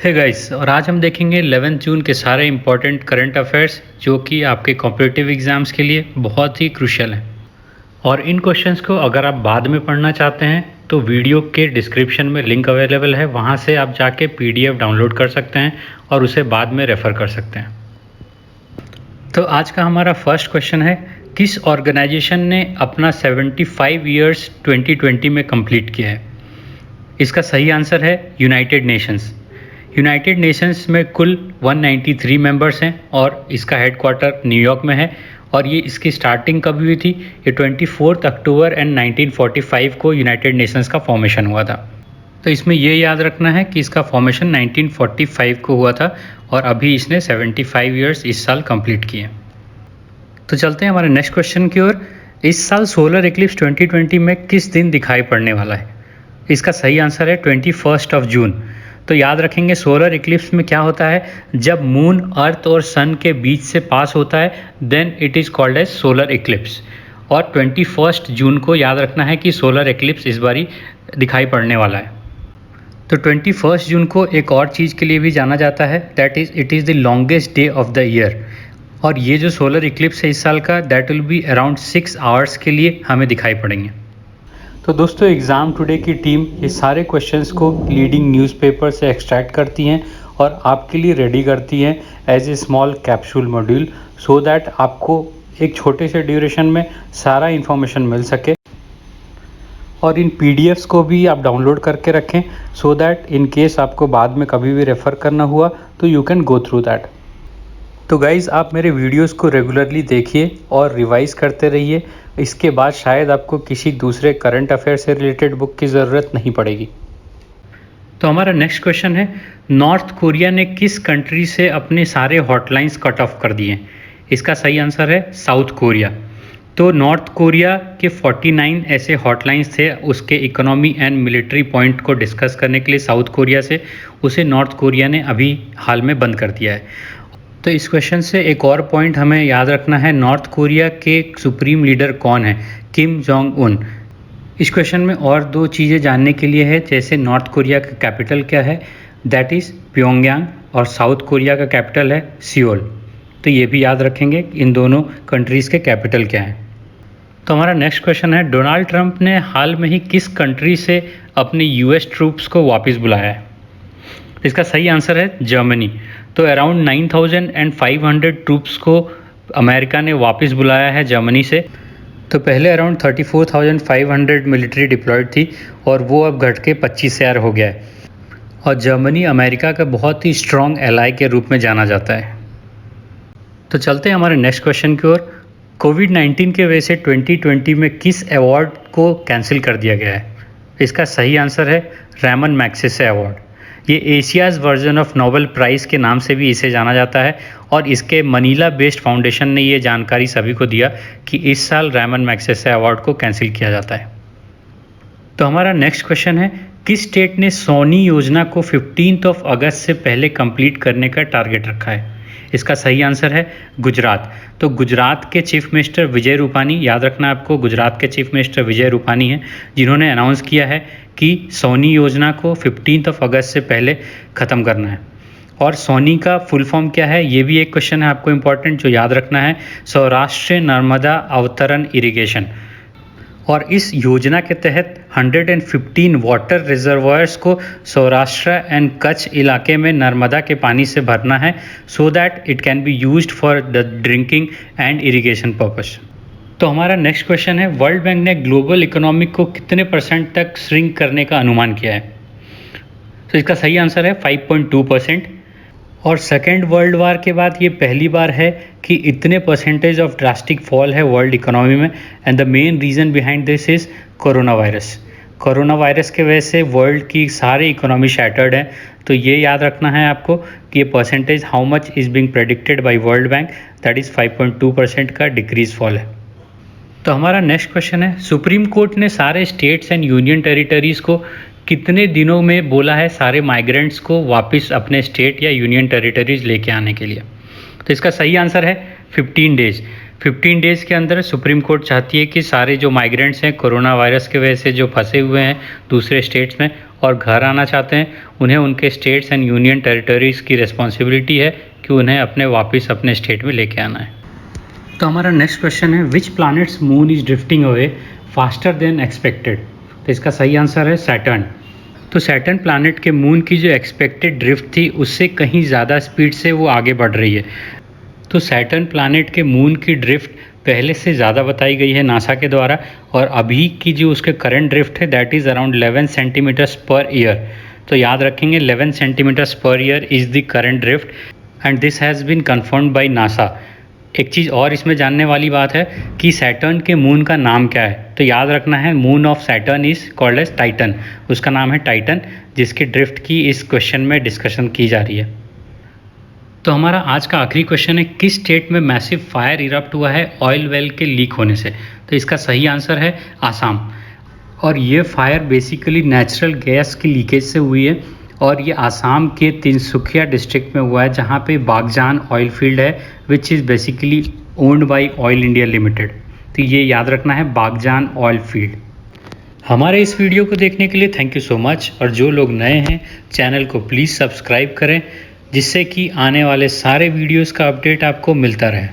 Hey guys, और आज हम देखेंगे 11 जून के सारे इंपॉर्टेंट करंट अफेयर्स जो कि आपके कॉम्पिटिटिव एग्जाम्स के लिए बहुत ही क्रूशियल हैं। और इन क्वेश्चंस को अगर आप बाद में पढ़ना चाहते हैं तो वीडियो के डिस्क्रिप्शन में लिंक अवेलेबल है, वहाँ से आप जाके PDF डाउनलोड कर सकते हैं और उसे बाद में रेफ़र कर सकते हैं। तो आज का हमारा फर्स्ट क्वेश्चन है, किस ऑर्गेनाइजेशन ने अपना 75 ईयर्स 2020 में कंप्लीट किया है? इसका सही आंसर है यूनाइटेड नेशंस। यूनाइटेड नेशंस में कुल 193 मेंबर्स हैं और इसका हेडक्वार्टर न्यूयॉर्क में है। और ये इसकी स्टार्टिंग कब हुई थी? ये 24 अक्टूबर एंड 1945 को यूनाइटेड नेशंस का फॉर्मेशन हुआ था। तो इसमें ये याद रखना है कि इसका फॉर्मेशन 1945 को हुआ था और अभी इसने 75 ईयर्स इस साल कंप्लीट किए। तो चलते हैं हमारे नेक्स्ट क्वेश्चन की ओर। इस साल सोलर इक्लिप्स 2020 में किस दिन दिखाई पड़ने वाला है? इसका सही आंसर है 21 जून। तो याद रखेंगे सोलर इक्लिप्स में क्या होता है, जब मून अर्थ और सन के बीच से पास होता है then it is called as solar eclipse. और 21 जून को याद रखना है कि सोलर इक्लिप्स इस बारी दिखाई पड़ने वाला है। तो 21 जून को एक और चीज़ के लिए भी जाना जाता है, that is it is the longest day of the year. और ये जो सोलर इक्लिप्स है इस साल का, that will be around 6 hours के लिए हमें दिखाई पड़ेंगे। तो दोस्तों, एग्ज़ाम टुडे की टीम ये सारे क्वेश्चंस को लीडिंग न्यूज़पेपर से एक्सट्रैक्ट करती हैं और आपके लिए रेडी करती हैं as a small capsule module, so that आपको एक छोटे से ड्यूरेशन में सारा इन्फॉर्मेशन मिल सके। और इन PDFs को भी आप डाउनलोड करके रखें सो दैट इन केस आपको बाद में कभी भी रेफ़र करना हुआ तो you can go through that. तो गाइज़, आप मेरे वीडियोस को रेगुलरली देखिए और रिवाइज़ करते रहिए। इसके बाद शायद आपको किसी दूसरे करंट अफेयर से रिलेटेड बुक की ज़रूरत नहीं पड़ेगी। तो हमारा नेक्स्ट क्वेश्चन है, नॉर्थ कोरिया ने किस कंट्री से अपने सारे हॉटलाइंस कट ऑफ कर दिए? इसका सही आंसर है साउथ कोरिया। तो नॉर्थ कोरिया के 49 ऐसे हॉटलाइंस थे, उसके इकोनॉमी एंड मिलिट्री पॉइंट को डिस्कस करने के लिए साउथ कोरिया से, उसे नॉर्थ कोरिया ने अभी हाल में बंद कर दिया है। तो इस क्वेश्चन से एक और पॉइंट हमें याद रखना है, नॉर्थ कोरिया के सुप्रीम लीडर कौन है? Kim Jong Un. इस क्वेश्चन में और दो चीज़ें जानने के लिए है, जैसे नॉर्थ कोरिया का कैपिटल क्या है, दैट इज़ प्योंगयांग, और साउथ कोरिया का कैपिटल है सियोल। तो ये भी याद रखेंगे इन दोनों कंट्रीज़ के कैपिटल क्या हैं। तो हमारा नेक्स्ट क्वेश्चन है, डोनाल्ड ट्रंप ने हाल में ही किस कंट्री से अपने US ट्रूप्स को वापस बुलाया है? इसका सही आंसर है जर्मनी। तो अराउंड 9500 ट्रूप्स को अमेरिका ने वापस बुलाया है जर्मनी से। तो पहले अराउंड 34,500 मिलिट्री डिप्लॉयड थी और वो अब घट के 25,000 हो गया है। और जर्मनी अमेरिका का बहुत ही स्ट्रॉन्ग एलाई के रूप में जाना जाता है। तो चलते हैं हमारे नेक्स्ट क्वेश्चन की ओर। कोविड-19 के वजह से 2020 में किस अवार्ड को कैंसिल कर दिया गया है? इसका सही आंसर है रैमन मैग्सेसे अवार्ड। ये Asia's version of Nobel prize के नाम से भी इसे जाना जाता है और इसके मनीला बेस्ड फाउंडेशन ने ये जानकारी सभी को दिया कि इस साल रैमन मैग्सेसे अवार्ड को कैंसिल किया जाता है। तो हमारा नेक्स्ट क्वेश्चन है, किस स्टेट ने सोनी योजना को 15 अगस्त से पहले कंप्लीट करने का टारगेट रखा है? इसका सही आंसर है गुजरात। तो गुजरात के चीफ मिनिस्टर विजय रूपानी, याद रखना आपको, गुजरात के चीफ मिनिस्टर विजय रूपानी हैं जिन्होंने अनाउंस किया है कि सोनी योजना को 15 अगस्त से पहले ख़त्म करना है। और सोनी का फुल फॉर्म क्या है, ये भी एक क्वेश्चन है आपको इम्पॉर्टेंट जो याद रखना है, सौराष्ट्र नर्मदा अवतरण इरिगेशन। और इस योजना के तहत 115 वाटर रिजर्वायर्स को सौराष्ट्र एंड कच्छ इलाके में नर्मदा के पानी से भरना है, so that it can be used for the drinking and irrigation purpose. तो हमारा नेक्स्ट क्वेश्चन है, वर्ल्ड बैंक ने ग्लोबल इकोनॉमी को कितने % तक श्रिंक करने का अनुमान किया है? तो इसका सही आंसर है 5.2%। और सेकेंड वर्ल्ड वार के बाद ये पहली बार है कि इतने % ऑफ ड्रास्टिक फॉल है वर्ल्ड इकोनॉमी में। And the main reason behind this is corona virus. Corona virus के वजह से वर्ल्ड की सारी इकोनॉमी शैटर्ड है। तो ये याद रखना है आपको कि ये % how much is being predicted by World Bank, that is 5.2% का डिक्रीज फॉल है। तो हमारा नेक्स्ट क्वेश्चन है, सुप्रीम कोर्ट ने सारे स्टेट्स एंड यूनियन टेरिटरीज़ को कितने दिनों में बोला है सारे माइग्रेंट्स को वापस अपने स्टेट या यूनियन टेरिटरीज़ लेके आने के लिए? तो इसका सही आंसर है 15 डेज़। 15 डेज़ के अंदर सुप्रीम कोर्ट चाहती है कि सारे जो माइग्रेंट्स हैं कोरोना वायरस की वजह से जो फंसे हुए हैं दूसरे स्टेट्स में और घर आना चाहते हैं, उन्हें उनके स्टेट्स एंड यूनियन टेरिटरीज़ की रिस्पॉन्सिबिलिटी है कि उन्हें अपने स्टेट में लेके आना है। तो हमारा नेक्स्ट क्वेश्चन है, which planet's moon is drifting away faster than expected. तो इसका सही आंसर है सैटर्न। तो सैटर्न प्लैनेट के मून की जो एक्सपेक्टेड ड्रिफ्ट थी उससे कहीं ज़्यादा स्पीड से वो आगे बढ़ रही है। तो सैटर्न प्लैनेट के मून की ड्रिफ्ट पहले से ज़्यादा बताई गई है नासा के द्वारा, और अभी की जो उसके करंट ड्रिफ्ट है that is around 11 centimetres per year. तो याद रखेंगे 11 centimetres per year is the current drift and this has been confirmed by NASA. एक चीज़ और इसमें जानने वाली बात है कि सैटर्न के मून का नाम क्या है। तो याद रखना है moon of Saturn is called as Titan, उसका नाम है टाइटन, जिसकी ड्रिफ्ट की इस क्वेश्चन में डिस्कशन की जा रही है। तो हमारा आज का आखिरी क्वेश्चन है, किस स्टेट में मैसिव फायर इरप्ट हुआ है ऑयल वेल के लीक होने से। तो इसका सही आंसर है आसाम। और ये फायर बेसिकली नेचुरल गैस की लीकेज से हुई है और ये आसाम के तिनसुकिया डिस्ट्रिक्ट में हुआ है, जहाँ पे बागजान ऑयल फील्ड है which is basically owned by oil India limited. तो ये याद रखना है, बागजान ऑयल फील्ड। हमारे इस वीडियो को देखने के लिए थैंक यू सो मच, और जो लोग नए हैं चैनल को प्लीज़ सब्सक्राइब करें जिससे कि आने वाले सारे वीडियोस का अपडेट आपको मिलता रहे।